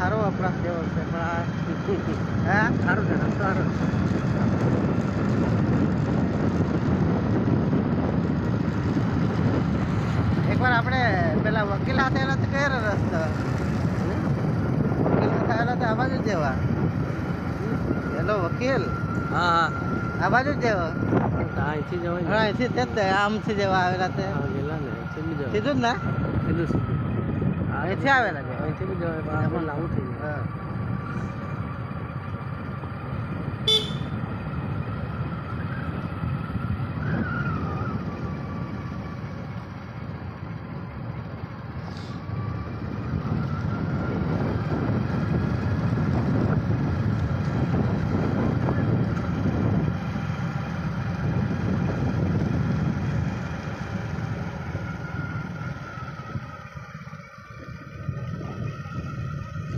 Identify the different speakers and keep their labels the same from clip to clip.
Speaker 1: સારો વપરાશ જેવો છે પણ હા સારું છે સારું. એકવાર આપણે પેલા વકીલ હાથે એલા તો કયો રસ્તો વકીલ થયેલા તો આ બાજુ જ જેવા હેલો વકીલ
Speaker 2: હા હા
Speaker 1: આ બાજુ જ જેવો
Speaker 2: અહીંથી જવાય
Speaker 1: હા અહીંથી તે જ આમથી જેવા આવેલા તે
Speaker 2: ગયેલા ને અહીંથી બી
Speaker 1: સીધું જ ને
Speaker 2: સીધું સીધું
Speaker 1: અહીંથી આવેલા છે
Speaker 2: અહીંથી બી જવાય પણ આપણે લાંબુ થઈ જાય.
Speaker 1: હા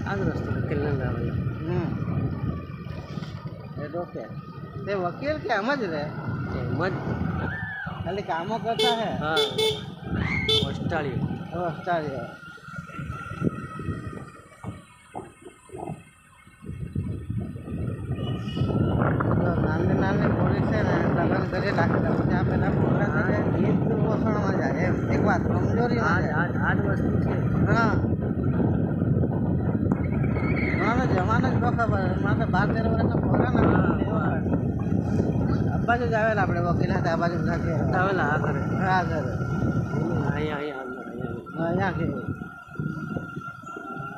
Speaker 2: આ જ રસ્તો વકીલને લાવેલો.
Speaker 1: એ ડોકે તે વકીલ કે એમ જ રહે
Speaker 2: એમ જ
Speaker 1: ખાલી કામો કરતા હે
Speaker 2: હા ઓસ્ટ્રેલિયા
Speaker 1: ઓસ્ટ્રેલિયા નાની નાની પોલીસ છે ને લગ્ન કરી રાખેલા પછી આ પેલા મોટા થઈ જાય ગીત પોષણમાં જાય એમ એક વાત કમજોરીમાં જાય
Speaker 2: આ જ વસ્તુ છે.
Speaker 1: હા મને જવાનો જ ન ખબર મને 12-13 વર્ષના પોરા ના આ બાજુ જ આવેલા આપણે વકીલ હતા આ બાજુ નથી
Speaker 2: આવેલા આ કરે
Speaker 1: હા ઘરે
Speaker 2: અહીંયા અહીંયા
Speaker 1: અહીંયા કેવું